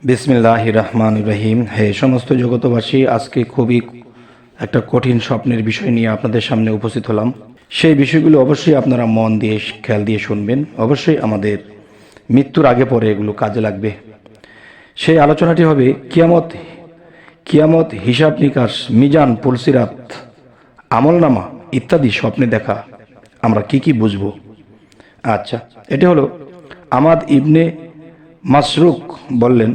বিসমিল্লাহির রহমানির রহিম। হে সমস্ত জগতবাসী, আজকে খুবই একটা কঠিন স্বপ্নের বিষয় নিয়ে আপনাদের সামনে উপস্থিত হলাম। সেই বিষয়গুলো অবশ্যই আপনারা মন দিয়ে খেয়াল দিয়ে শুনবেন। অবশ্যই আমাদের মৃত্যুর আগে পরে এগুলো কাজে লাগবে। সেই আলোচনাটি হবে কিয়ামত, হিসাব নিকাশ, মিজান, পুলসিরাত, আমলনামা ইত্যাদি স্বপ্নে দেখা আমরা কি বুঝবো। আচ্ছা, এটা হলো আমাদ ইবনে মাসরুক বললেন,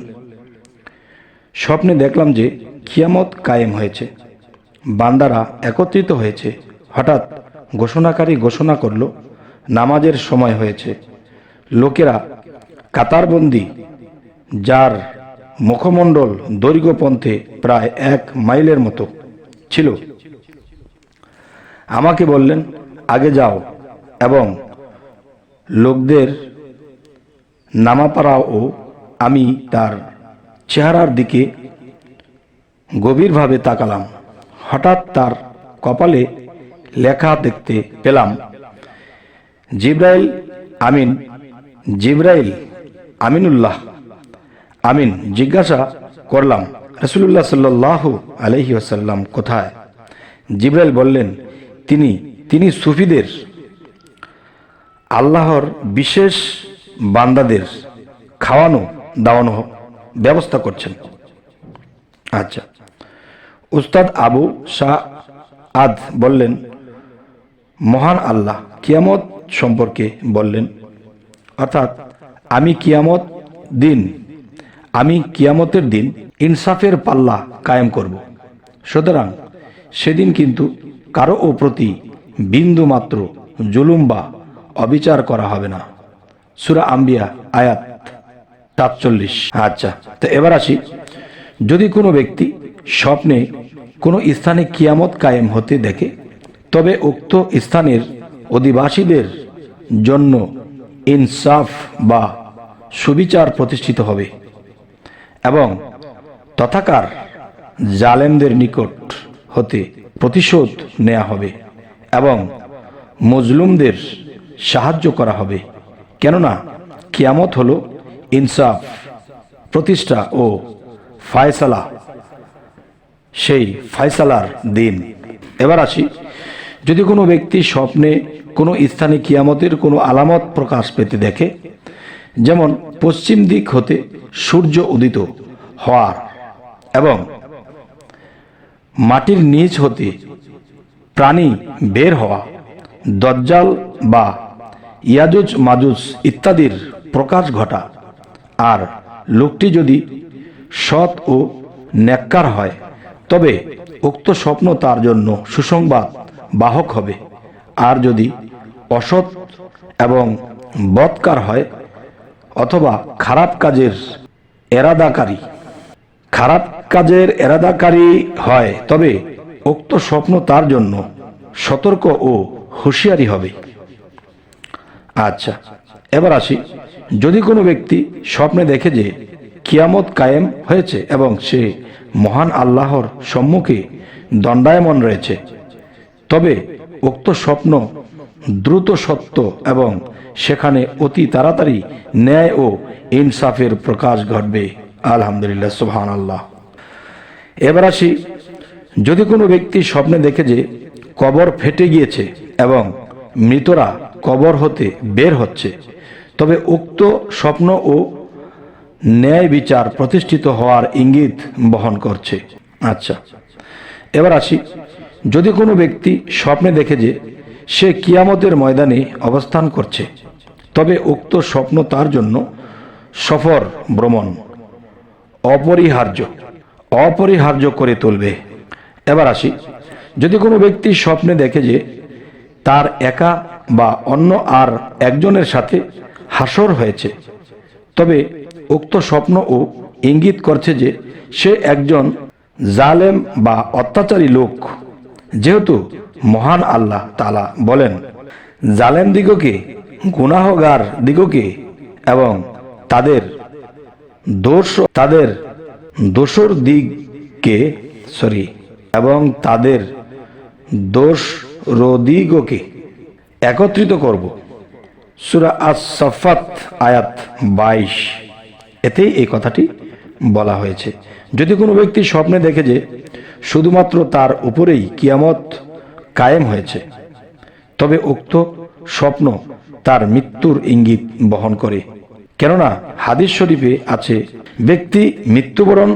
স্বপ্নে দেখলাম যে কিয়ামত কায়েম হয়েছে, বান্দারা একত্রিত হয়েছে। হঠাৎ ঘোষণাকারী ঘোষণা করল, নামাজের সময় হয়েছে। লোকেরা কাতারবন্দি, যার মুখমণ্ডল দৈর্ঘ্যপন্থে প্রায় 1 মাইলের মতো ছিল, আমাকে বললেন, আগে যাও এবং লোকদের নামা পাড়াও। আমি তার চেহারার দিকে গভীরভাবে তাকালাম। হঠাৎ তার কপালে লেখা দেখতে পেলাম, জিব্রাইল আমিনুল্লাহ আমিন। জিজ্ঞাসা করলাম, রাসূলুল্লাহ সাল্লাল্লাহু আলাইহি ওয়াসাল্লাম কোথায়? জিব্রাইল বললেন, তিনি সুফিদের, আল্লাহর বিশেষ বান্দাদের খাওয়ানো দাওয়ানো ব্যবস্থা করছেন। আচ্ছা, উস্তাদ আবু সাআদ বললেন, মহান আল্লাহ কিয়ামত সম্পর্কে বললেন, অর্থাৎ আমি কিয়ামতের দিন ইনসাফের পাল্লা কায়েম করব। সুতরাং সেদিন কিন্তু কারো প্রতি বিন্দু মাত্র জুলুম বা অবিচার করা হবে না। সূরা আম্বিয়া আয়াত ৪৭। আচ্ছা, তো এবার আসি, যদি কোনো ব্যক্তি স্বপ্নে কোনো স্থানে কিয়ামত কায়েম হতে দেখে, তবে উক্ত স্থানের অধিবাসীদের জন্য ইনসাফ বা সুবিচার প্রতিষ্ঠিত হবে এবং তথাকার জালেমদের নিকট হতে প্রতিশোধ নেওয়া হবে এবং মজলুমদের সাহায্য করা হবে। কেননা কিয়ামত হলো ইনসাফ প্রতিষ্ঠা ও ফায়সালা, সেই ফায়সালার দিন। এবার আসি, যদি কোনো ব্যক্তি স্বপ্নে কোনো স্থানে কিয়ামতের কোনো আলামত প্রকাশ পেতে দেখে, যেমন পশ্চিম দিক হতে সূর্য উদিত হওয়ার এবং মাটির নিচ হতে প্রাণী বের হওয়া, দজ্জাল বা ইয়াজুজ মাজুজ ইত্যাদির প্রকাশ ঘটা, আর লোকটি যদি সৎ ও নেককার হয়, তবে উক্ত স্বপ্ন তার জন্য সুসংবাদ বাহক হবে। আর যদি অসৎ এবং বদকার হয় অথবা খারাপ কাজের এরাদাকারী হয়, তবে উক্ত স্বপ্ন তার জন্য সতর্ক ও হুঁশিয়ারি হবে। আচ্ছা, এবার আসি, যদি কোনো ব্যক্তি স্বপ্নে দেখে যে কিয়ামত কায়েম হয়েছে এবং সে মহান আল্লাহর সম্মুখে দণ্ডায়মান রয়েছে, তবে উক্ত স্বপ্ন দ্রুত সত্য এবং সেখানে অতি তাড়াতাড়ি ন্যায় ও ইনসাফের প্রকাশ ঘটবে। আলহামদুলিল্লাহ, সুবহানাল্লাহ। এবার আসি, যদি কোনো ব্যক্তি স্বপ্নে দেখে যে কবর ফেটে গিয়েছে এবং মৃতরা কবর হতে বের হচ্ছে, তবে উক্ত স্বপ্ন ও ন্যায় বিচার প্রতিষ্ঠিত হওয়ার ইঙ্গিত বহন করছে। আচ্ছা, এবার আসি, যদি কোনো ব্যক্তি স্বপ্নে দেখে যে সে কিয়ামতের ময়দানে অবস্থান করছে, তবে উক্ত স্বপ্ন তার জন্য সফর ভ্রমণ অপরিহার্য করে তুলবে। এবার আসি, যদি কোনো ব্যক্তি স্বপ্নে দেখে যে তার একা বা অন্য আর একজনের সাথে হাসর হয়েছে, তবে উক্ত স্বপ্ন ও ইঙ্গিত করছে যে সে একজন জালেম বা অত্যাচারী লোক। যেহেতু মহান আল্লাহ তাআলা বলেন, জালেম দিগকে, গুনাহগার দিগকে এবং তাদের দোষরদিগকে একত্রিত করব। সূরা আস-সাফফাত আয়াত 22। এতেই এই কথাটি বলা হয়েছে। যদি কোনো ব্যক্তি স্বপ্নে দেখে যে শুধুমাত্র তার উপরেই কিয়ামত কায়েম হয়েছে, তবে উক্ত স্বপ্ন তার মৃত্যুর ইঙ্গিত বহন করে। কেননা হাদিস শরীফে আছে, ব্যক্তি মৃত্যুবরণ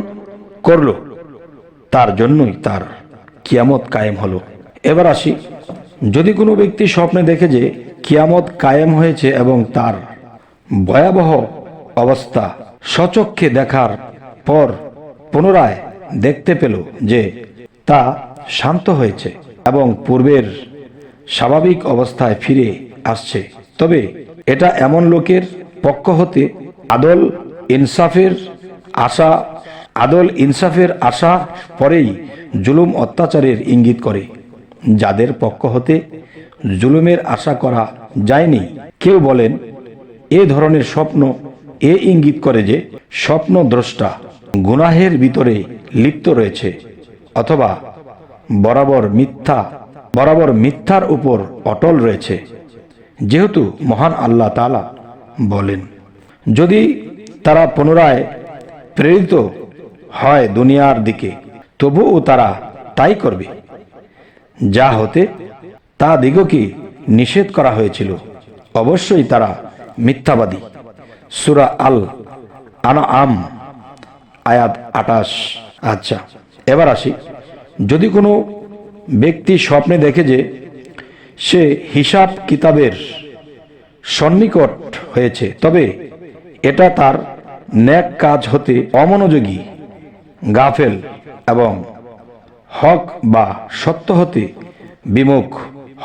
করল, তার জন্যই তার কিয়ামত কায়েম হলো। এবার আসি, যদি কোনো ব্যক্তি স্বপ্নে দেখে যে কিয়ামত কায়েম হয়েছে এবং তার ভয়াবহ অবস্থা স্বচক্ষে দেখার পর পুনরায় দেখতে পেল যে তা শান্ত হয়েছে এবং পূর্বের স্বাভাবিক অবস্থায় ফিরে আসছে, তবে এটা এমন লোকের পক্ষ হতে আদল ইনসাফের আশা পরেই জুলুম অত্যাচারের ইঙ্গিত করে। যাদের পক্ষ হতে জুলুমের আশা করা যায়নি, কেউ বলেন এ ধরনের স্বপ্ন এ ইঙ্গিত করে যে স্বপ্নদ্রষ্টা গুনাহের ভিতরে লিপ্ত রয়েছে অথবা বরাবর মিথ্যার উপর অটল রয়েছে। যেহেতু মহান আল্লাহ তাআলা বলেন, যদি তারা পুনরায় প্রেরিত হয় দুনিয়ার দিকে, তবুও তারা তাই করবে যা হতে তা দিগকে নিষেধ করা হয়েছিল। অবশ্যই তারা মিথ্যাবাদী। সূরা আল আনআম আয়াত 28। আচ্ছা, এবার আসি, যদি কোনো ব্যক্তি স্বপ্নে দেখে যে সে হিসাব কিতাবের সন্নিকট হয়েছে, তবে এটা তার নেক কাজ হতে অমনোযোগী, গাফেল এবং হক বা সত্য হতে বিমুখ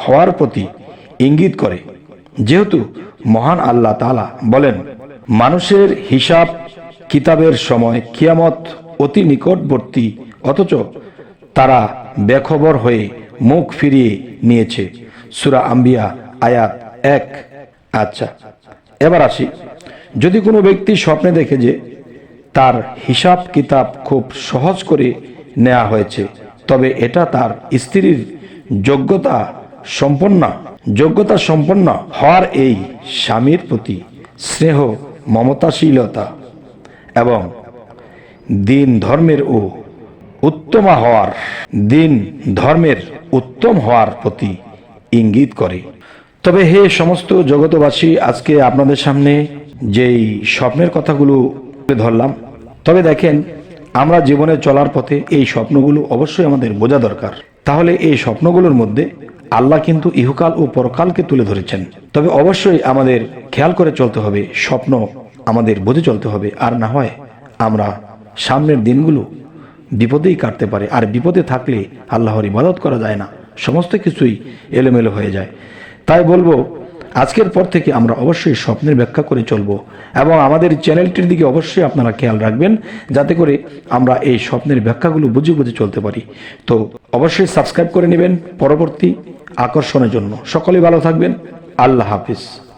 হওয়ার প্রতি ইঙ্গিত করে। যেহেতু মহান আল্লাহ তাআলা বলেন, মানুষের হিসাব কিতাবের সময় কিয়ামত অতি নিকটবর্তী, অথচ তারা বেখবর হয়ে মুখ ফিরিয়ে নিয়েছে। সূরা আম্বিয়া আয়াত 1। আচ্ছা, এবার আসি, যদি কোনো ব্যক্তি স্বপ্নে দেখে যে তার হিসাব কিতাব খুব সহজ করে নেওয়া হয়েছে, তবে এটা তার স্ত্রীর যোগ্যতা সম্পন্ন হওয়ার, এই স্বামীর প্রতি স্নেহ মমতাশীলতা এবং দিন ধর্মের উত্তম হওয়ার প্রতি ইঙ্গিত করে। তবে হে সমস্ত জগতবাসী, আজকে আপনাদের সামনে যেই স্বপ্নের কথাগুলো তুলে ধরলাম, তবে দেখেন, আমরা জীবনে চলার পথে এই স্বপ্নগুলো অবশ্যই আমাদের বোঝা দরকার। তাহলে এই স্বপ্নগুলোর মধ্যে আল্লাহ কিন্তু ইহকাল ও পরকালকে তুলে ধরেছেন। তবে অবশ্যই আমাদের খেয়াল করে চলতে হবে, স্বপ্ন আমাদের বুঝে চলতে হবে, আর না হয় আমরা সামনের দিনগুলো বিপদেই কাটতে পারে। আর বিপদে থাকলে আল্লাহর ইবাদত করা যায় না, সমস্ত কিছুই এলোমেলো হয়ে যায়। তাই বলবো, আজকের পর থেকে আমরা অবশ্যই স্বপ্নের ব্যাখ্যা করে চলবো এবং আমাদের চ্যানেলটির দিকে অবশ্যই আপনারা খেয়াল রাখবেন, যাতে করে আমরা এই স্বপ্নের ব্যাখ্যাগুলো বুঝে বুঝে চলতে পারি। তো অবশ্যই সাবস্ক্রাইব করে নেবেন পরবর্তী আকর্ষণের জন্য। সকলেই ভালো থাকবেন। আল্লাহ হাফিজ।